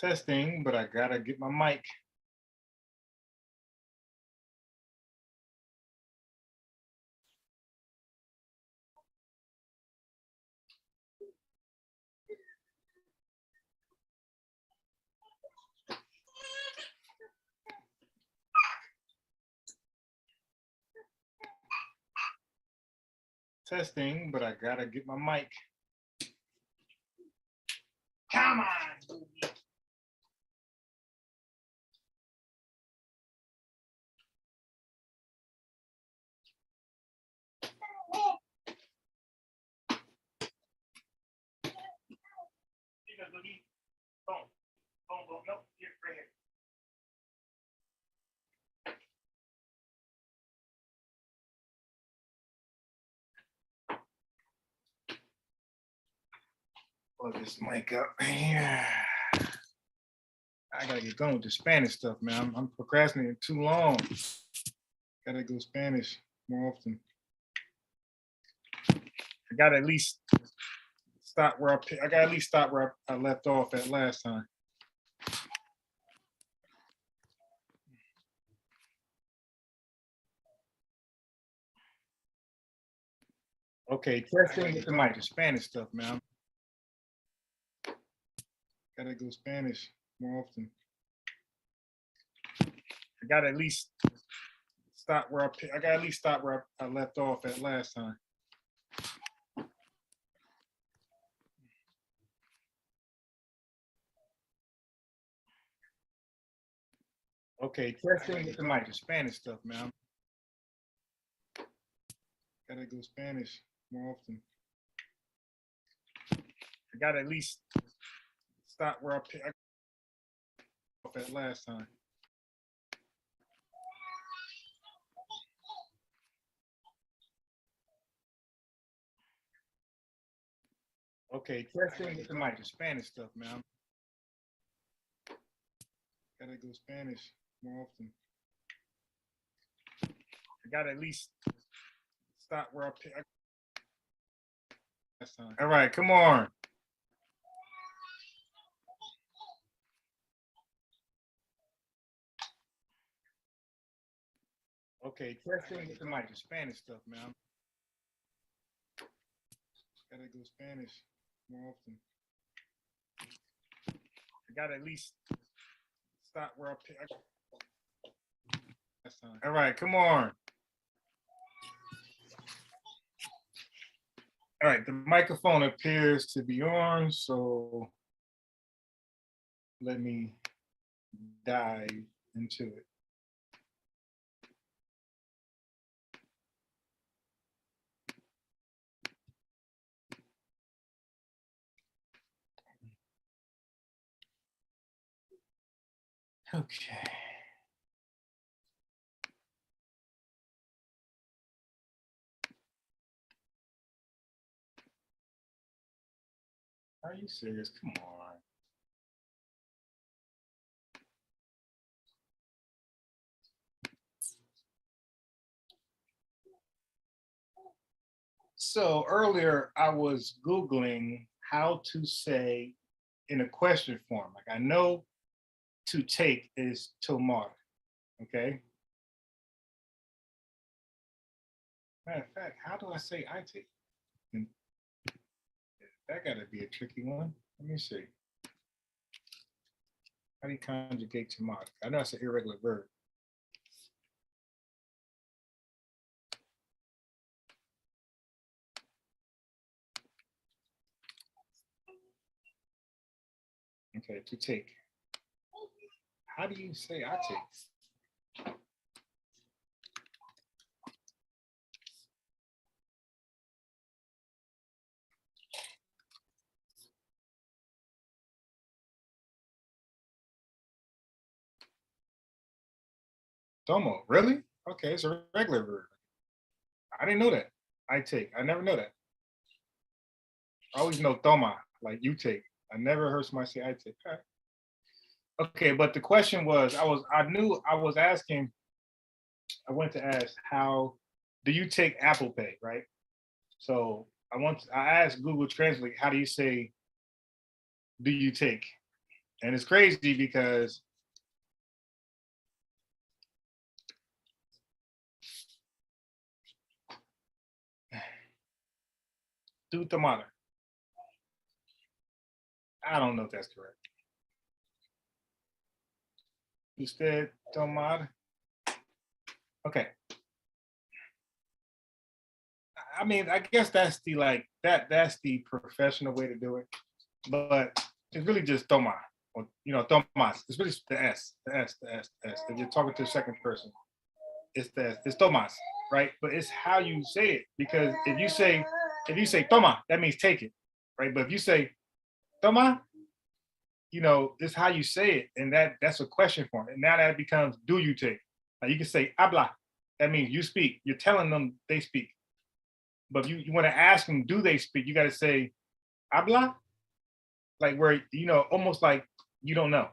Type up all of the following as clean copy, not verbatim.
Testing, but I gotta get my mic. Testing, but I gotta get my mic. Come on. Boom, nope, here, right here. Plug this mic up here. I gotta get going with the Spanish stuff, man. I'm procrastinating too long. Gotta go Spanish more often. I gotta at least stop where I left off at last time. Okay, testing with the mic, the Spanish stuff, man. Gotta go Spanish more often. I gotta at least stop where I left off at last time. Okay, testing with the mic, the Spanish stuff, man. Gotta go Spanish more often. I gotta at least stop where I off at last time. Okay, testing with the mic, the Spanish stuff, man. Gotta go Spanish more often. I gotta at least stop where I last time. All right, come on. Okay, testing with the mic, the Spanish stuff, man. Gotta go Spanish more often. I gotta at least stop where I last time. All right, come on. All right, the microphone appears to be on, so let me dive into it. Okay. Are you serious? Come on. So earlier I was Googling how to say in a question form. Like I know to take is tomar, okay? Matter of fact, how do I say I take? That gotta be a tricky one. Let me see. How do you conjugate tomar? I know it's an irregular verb. Okay, to take. How do you say I take? Tomo, really? Okay, it's a regular verb. I didn't know that. I take. I never know that. I always know toma, like you take. I never heard somebody say I take. All right. Okay, but the question was, I knew I was asking, I wanted to ask how do you take Apple Pay, right? So I asked Google Translate, how do you say do you take? And it's crazy because tu tomar. I don't know if that's correct. Usted tomar. Okay. I mean, I guess that's the like that's the professional way to do it, but it's really just toma, or tomas. It's really the S, the S, the S, the S. If you're talking to the second person, it's the S, it's tomas, right? But it's how you say it, because if you say toma, that means take it, right? But if you say toma, it's how you say it, and that's a question form. And now that becomes, do you take? Like you can say habla, that means you speak. You're telling them they speak. But you want to ask them, do they speak? You got to say habla, like where almost like you don't know.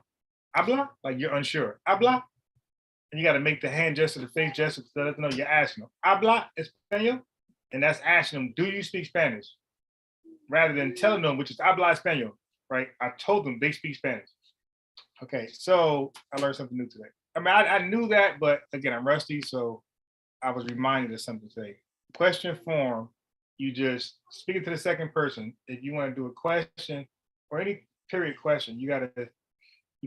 Habla, like you're unsure. Habla, and you got to make the hand gesture, the face gesture to let them know you're asking them. Habla español, and that's asking them, do you speak Spanish? Rather than telling them, which is habla español, right? I told them they speak Spanish. Okay, so I learned something new today. I mean, I knew that, but again, I'm rusty, so I was reminded of something today. Question form, you just speak it to the second person. If you want to do a question or any period question, you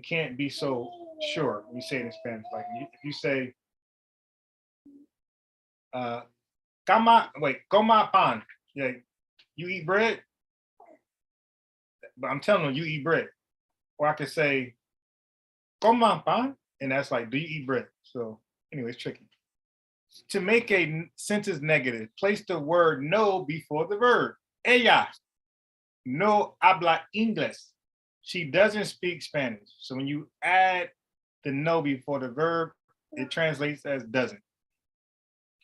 can't be so sure when you say it in Spanish. Like if you say, coma pan, yeah, you eat bread, but I'm telling them you eat bread. Or I could say, coma pan, and that's like, do you eat bread? So anyway, it's tricky. To make a sentence negative, place the word no before the verb. Ella no habla inglés. She doesn't speak Spanish. So when you add the no before the verb, it translates as doesn't.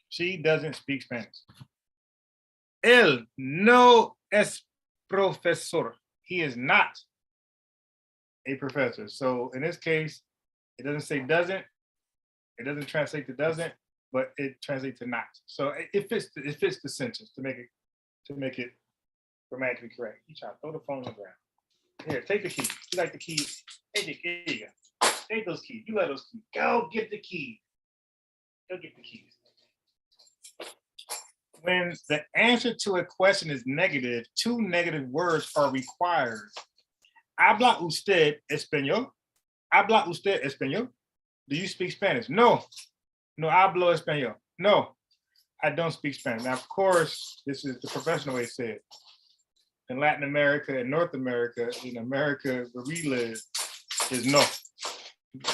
She doesn't speak Spanish. Él no es profesor. He is not a professor. So in this case, it doesn't say doesn't. It doesn't translate to doesn't, but it translates to not. So it fits the sentence to make it grammatically correct. You try to throw the phone on the ground. Here, take the key. You like the key? Here you go. Take those keys. You let those keys. Go get the key. Go get the keys. When the answer to a question is negative, two negative words are required. Habla usted español? Habla usted español? Do you speak Spanish? No. No hablo español. No, I don't speak Spanish. Now, of course, this is the professional way to say it. In Latin America and North America, in America where we live, is no.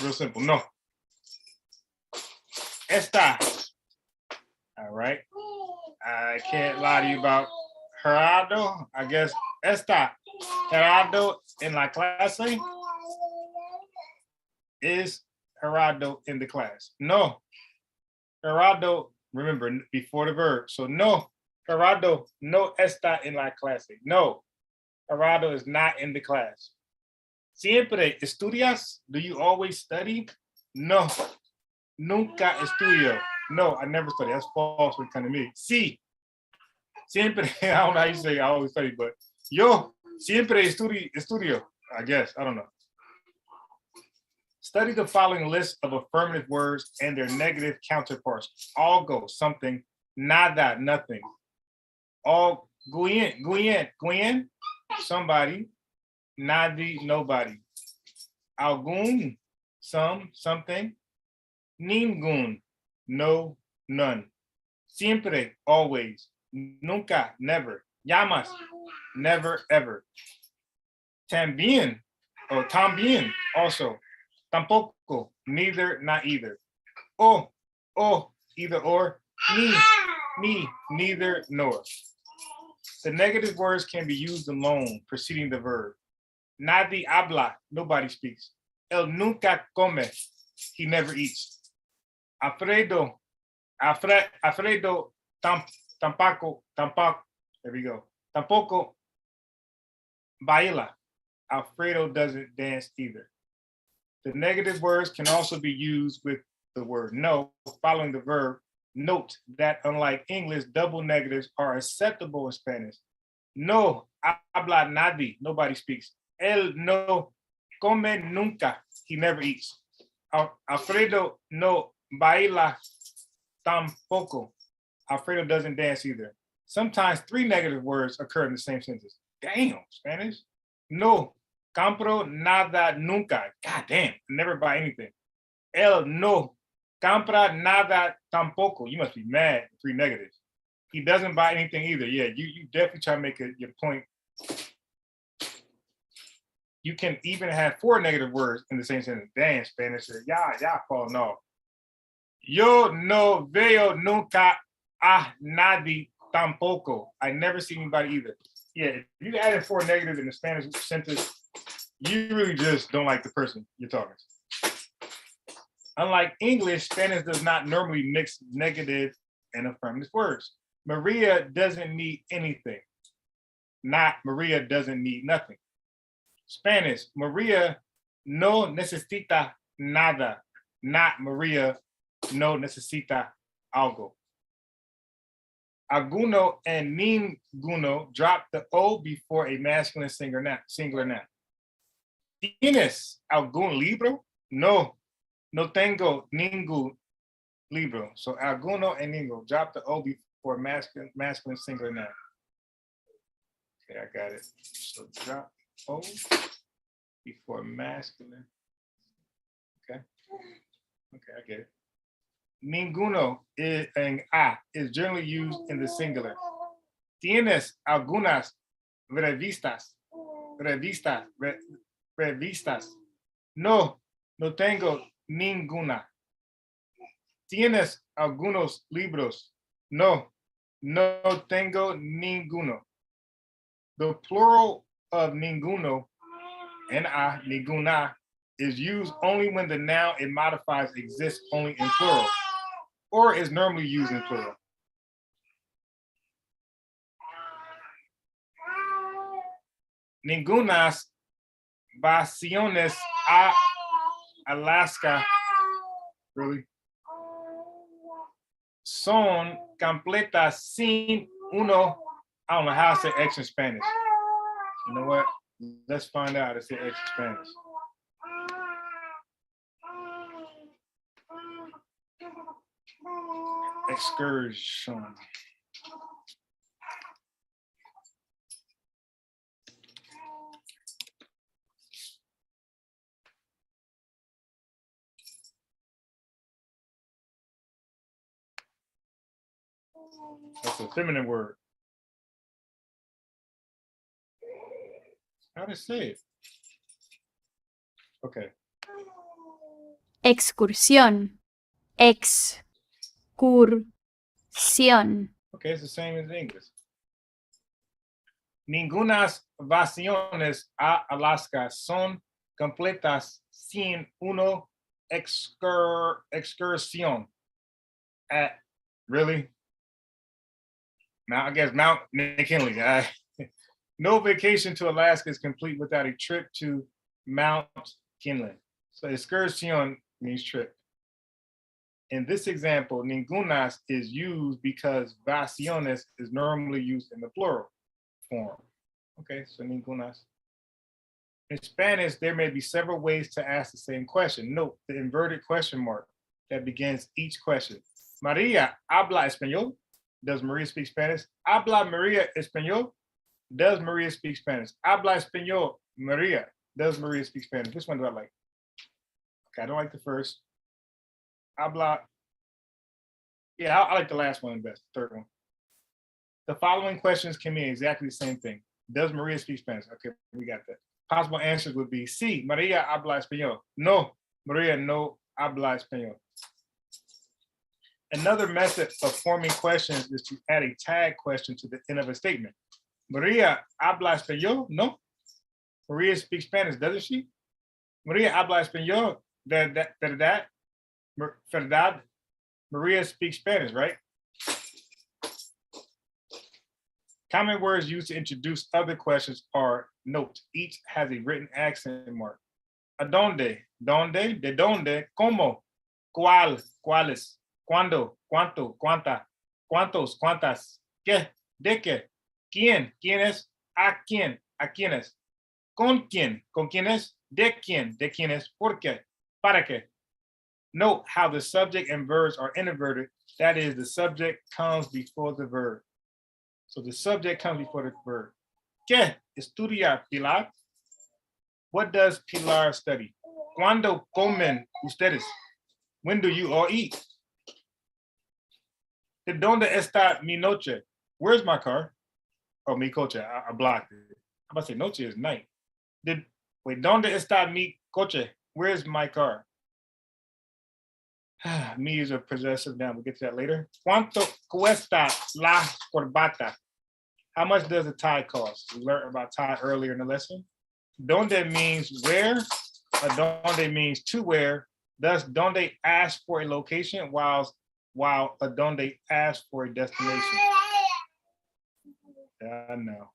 Real simple, no. Esta. All right. I can't lie to you about Gerardo. I guess esta. Gerardo en la clase. Is Gerardo in the class? No. Gerardo, remember, before the verb. So no, Gerardo no está en la clase. No, Gerardo is not in the class. Siempre estudias? Do you always study? No, nunca estudio. No, I never study. That's false when it comes to me. Sí, siempre, I don't know how you say I always study, but yo siempre estudio, I guess. I don't know. Study the following list of affirmative words and their negative counterparts. Algo, something. Nada, nothing. All, guyen, somebody. Nadie, nobody. Algún, some, something. Ningún, no, none. Siempre, always. Nunca, never. Llamas, never, ever. También, or también, also. Tampoco, neither, not either. Oh, either or. Me, neither, nor. The negative words can be used alone, preceding the verb. Nadie habla, nobody speaks. Él nunca come, he never eats. Alfredo, tampoco, there we go. Tampoco baila. Alfredo doesn't dance either. The negative words can also be used with the word no, following the verb. Note that unlike English, double negatives are acceptable in Spanish. No habla nadie, nobody speaks. Él no come nunca. He never eats. Alfredo no baila tampoco. Alfredo doesn't dance either. Sometimes 3 negative words occur in the same sentence. Damn, Spanish. No compro nada nunca. God damn, never buy anything. Él no compra nada tampoco. You must be mad. 3 negatives. He doesn't buy anything either. Yeah, you definitely try to make your point. You can even have 4 negative words in the same sentence. Damn, Spanish. Y'all falling off. Yo no veo nunca a nadie tampoco. I never see anybody either. Yeah, if you added 4 negatives in the Spanish sentence, you really just don't like the person you're talking to. Unlike English, Spanish does not normally mix negative and affirmative words. Maria doesn't need anything. Not Maria doesn't need nothing. Spanish, Maria no necesita nada. Not Maria no necesita algo. Alguno and ninguno drop the O before a masculine singular noun. ¿Tienes algún libro? No, no tengo ningún libro. So alguno and ninguno drop the O before masculine singular noun. Okay, I got it. So drop O before masculine. Okay, I get it. Ninguno and a is generally used in the singular. Tienes algunas revistas. No, no tengo ninguna. Tienes algunos libros. No, no tengo ninguno. The plural of ninguno, ninguna, is used only when the noun it modifies exists only in plural, or is normally used in plural. Ningunas vacaciones a Alaska, really, son completas sin uno. I don't know how to say X in Spanish. You know what? Let's find out how to say X in Spanish. Excursion. That's a feminine word. How to say it? Okay. Excursión. Excursión. Okay, it's the same as English. Ningunas vacaciones a Alaska son completas sin uno excursión. Really? Now I guess Mount McKinley. No vacation to Alaska is complete without a trip to Mount McKinley. So excursión means trip. In this example, ningunas is used because vacaciones is normally used in the plural form. Okay, so ningunas. In Spanish, there may be several ways to ask the same question. Note the inverted question mark that begins each question. Maria habla español? Does Maria speak Spanish? Habla Maria español? Does Maria speak Spanish? Habla español, Maria. Does Maria speak Spanish? Which one do I like? Okay, I don't like the first. Habla. Yeah, I like the last one best, the third one. The following questions can mean exactly the same thing. Does Maria speak Spanish? Okay, we got that. Possible answers would be sí, Maria habla español. No, Maria no habla español. Another method of forming questions is to add a tag question to the end of a statement. Maria habla español? No. Maria speaks Spanish, doesn't she? Maria habla español. Verdad? Maria speaks Spanish, right? Common words used to introduce other questions are, note, each has a written accent mark. ¿Adónde? ¿Dónde? ¿De dónde? ¿Cómo? ¿Cuál? ¿Cuáles? ¿Cuándo? ¿Cuánto? ¿Cuánta? ¿Cuántos? ¿Cuántas? ¿Qué? ¿De qué? ¿Quién? ¿Quién es? ¿A quién? ¿A quiénes? ¿Con quién? ¿Con quién es? De quién? De quién es? ¿Por qué? ¿Para qué? Note how the subject and verbs are inverted. That is, the subject comes before the verb. So the subject comes before the verb. ¿Qué estudia Pilar? What does Pilar study? ¿Cuándo comen ustedes? When do you all eat? ¿De dónde está mi noche? Where's my car? Oh, mi coche. I blocked it. I'm about to say noche is night. Wait, ¿dónde está mi coche? Where's my car? Me is a possessive noun. We'll get to that later. ¿Cuánto cuesta la corbata? How much does a tie cost? We learned about tie earlier in the lesson. Donde means where. Donde means to where. Thus, donde asks for a location, while donde asks for a destination. I know.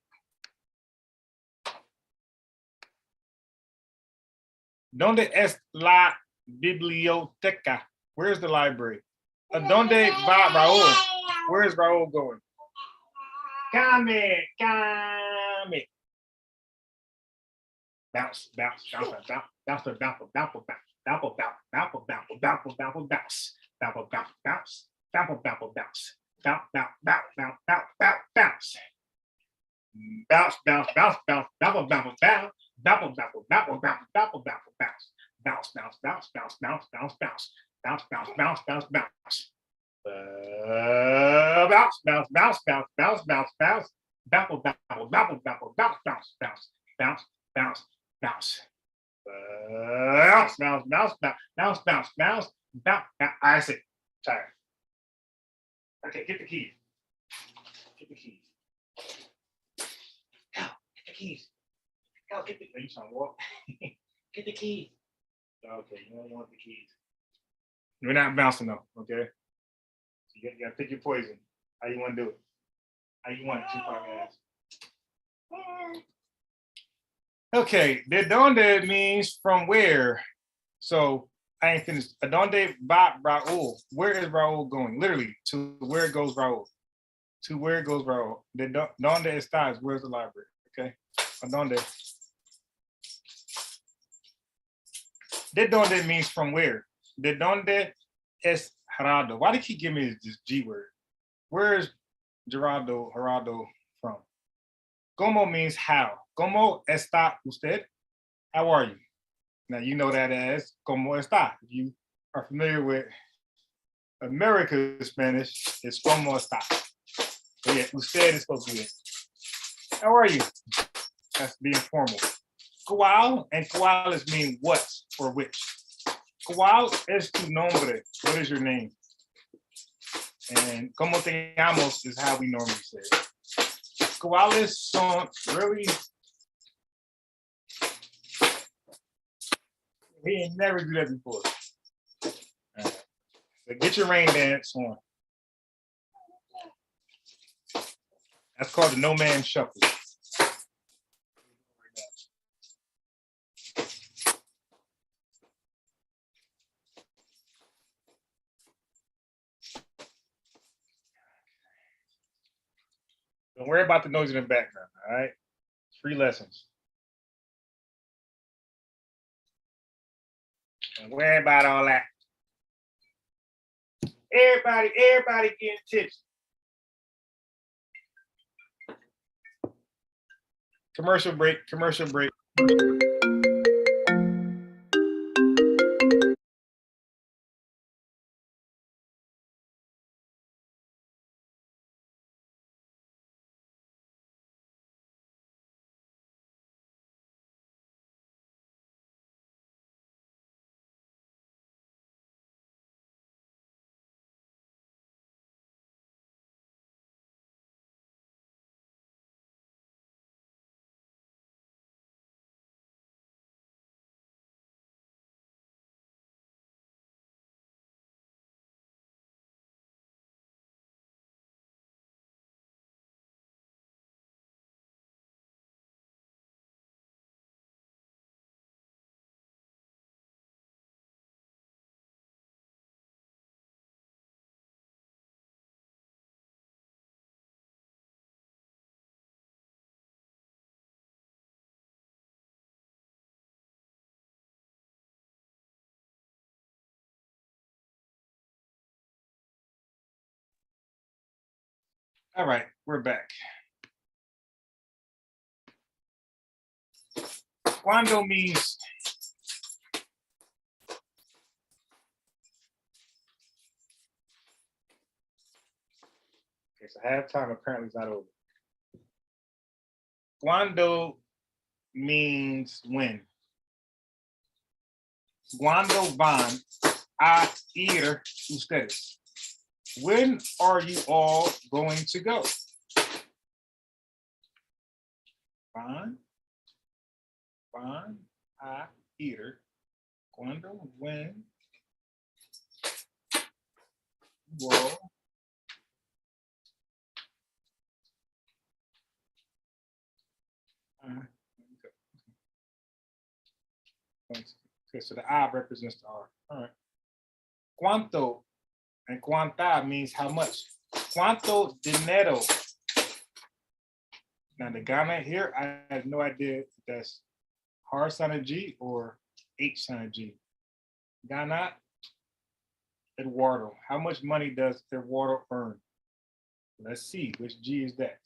¿Dónde es la biblioteca? Where's the library? ¿Dónde va Raúl? Where is Raúl going? Come. Bounce. I see. Tired. Okay, get the keys. Get the keys. Go, get the keys. Go, get the keys. Are you trying to walk? Get the keys. Okay, you don't want the keys. We're not bouncing though, okay? You gotta pick your poison. How you want to do it? How you want it, Tupac ass? Okay, de donde means from where. So I ain't finished. Adonde va Raúl? Where is Raúl going? Literally, to where goes Raúl? To where goes Raúl? De donde estás? Where's the library? Okay. Adonde. De donde means from where? De donde es Gerardo? Why do you keep giving me this G word? Where is Gerardo from? Como means how. Como está usted? How are you? Now you know that as como está. If you are familiar with American Spanish, it's como está. So yeah, usted is supposed to be it. How are you? That's being formal. ¿Cuál? And ¿cuáles mean what or which? ¿Cuál es tu nombre? What is your name? And ¿cómo te llamas is how we normally say it. ¿Cuáles son really? We ain't never do that before. Right. So get your rain dance on. That's called the no man shuffle. Don't worry about the noise in the background, all right? 3 lessons. Don't worry about all that. Everybody getting tipsy. Commercial break. All right, we're back. Cuando means okay, so halftime apparently is not over. Cuando means when. Cuando van a ir ustedes? When are you all going to go? Van a ir. Cuando, when, will. Okay, so the I represents the R. All right. Cuánto and cuánta means how much. Cuánto dinero. Now the Ghana here, I have no idea if that's hard sounded G or H sounded G. Ghana, Eduardo. How much money does Eduardo earn? Let's see, which G is that?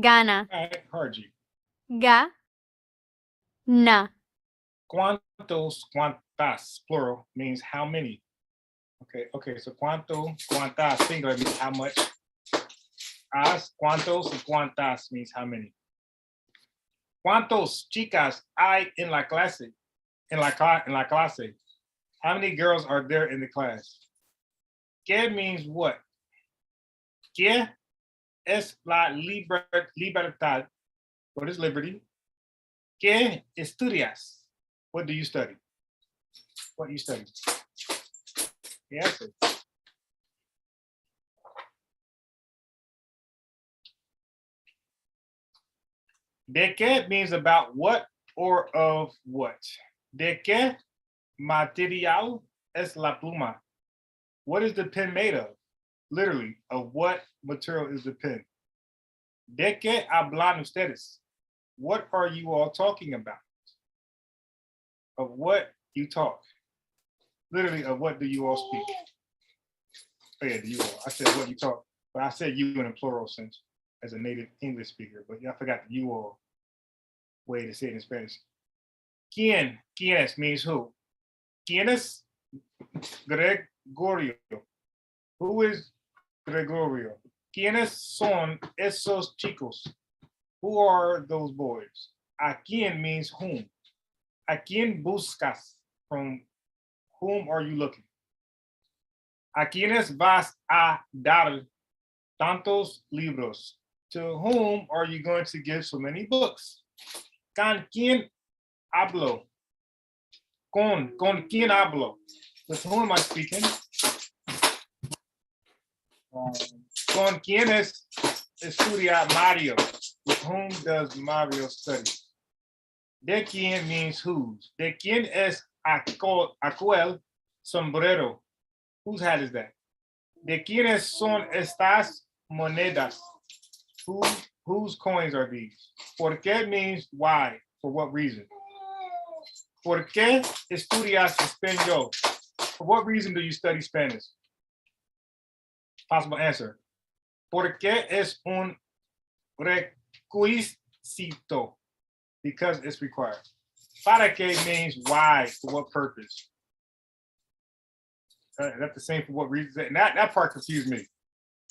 Gana. All right, hard G. Ga. Na. Cuántos, cuántas, plural, means how many. Okay, so cuánto, cuántas, singular means how much. As, cuántos, y cuántas means how many. ¿Cuántos chicas hay en la clase? En la clase. How many girls are there in the class? ¿Qué means what? ¿Qué es la libertad? What is liberty? ¿Qué estudias? What do you study? What do you study? The answer. ¿De qué means about what or of what? ¿De qué material es la pluma? What is the pen made of? Literally, of what material is the pen? ¿De qué hablan ustedes? What are you all talking about? Of what you talk. Literally, of what do you all speak? Oh yeah, do you all. I said what you talk, but I said you in a plural sense as a native English speaker, but I forgot the you all way to say it in Spanish. ¿Quién? ¿Quiénes means who? ¿Quiénes? Gregorio. Who is Gregorio? ¿Quiénes son esos chicos? Who are those boys? ¿A quién means whom? ¿A quién buscas? From whom are you looking? ¿A quiénes vas a dar tantos libros? To whom are you going to give so many books? ¿Con quién hablo? Con quién hablo? With whom am I speaking? Con quiénes estudia Mario? With whom does Mario study? De quién means whose. De quién es aquel sombrero? Whose hat is that? De quiénes son estas monedas? Whose coins are these? ¿Por qué means why? For what reason? ¿Por qué estudias español? For what reason do you study Spanish? Possible answer. ¿Por qué es un requisito? Because it's required. ¿Para qué means why? For what purpose? That's the same for what reason. And that part confused me.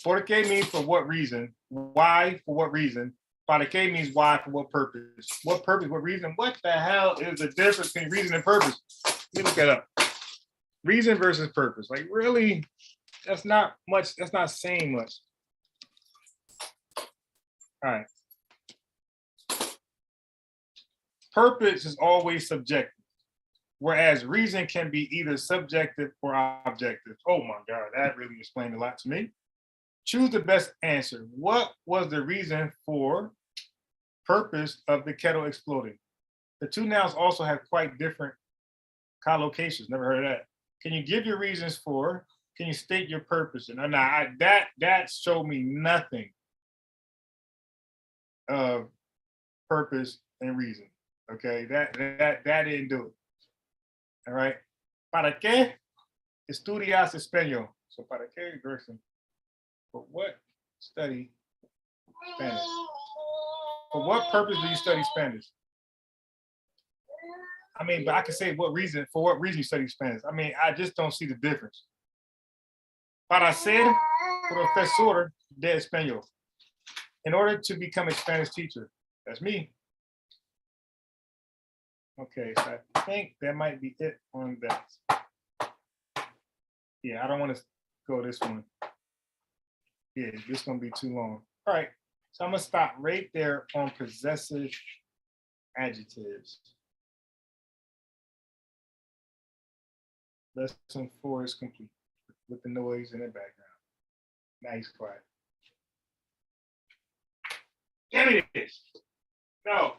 ¿Por qué means for what reason? Why for what reason? ¿Para qué means why for what purpose? What purpose? What reason? What the hell is the difference between reason and purpose? Let me look that up. Reason versus purpose. Like really, that's not much. That's not saying much. All right. Purpose is always subjective, whereas reason can be either subjective or objective. Oh my God, that really explained a lot to me. Choose the best answer. What was the reason for purpose of the kettle exploding? The two nouns also have quite different collocations. Never heard of that. Can you give your reasons for? Can you state your purpose? And that showed me nothing of purpose, and reason. Okay, that didn't do it. All right. ¿Para qué estudias español? So para qué, Gerson? For what study Spanish? For what purpose do you study Spanish? I mean, but I can say what reason, for what reason you study Spanish. I mean, I just don't see the difference. Para ser profesor de español. In order to become a Spanish teacher. That's me. Okay, so I think that might be it on that. Yeah, I don't want to go this one. Yeah, this is gonna be too long. All right, so I'm gonna stop right there on possessive adjectives. Lesson 4 is complete with the noise in the background. Nice, quiet. Give me this. No.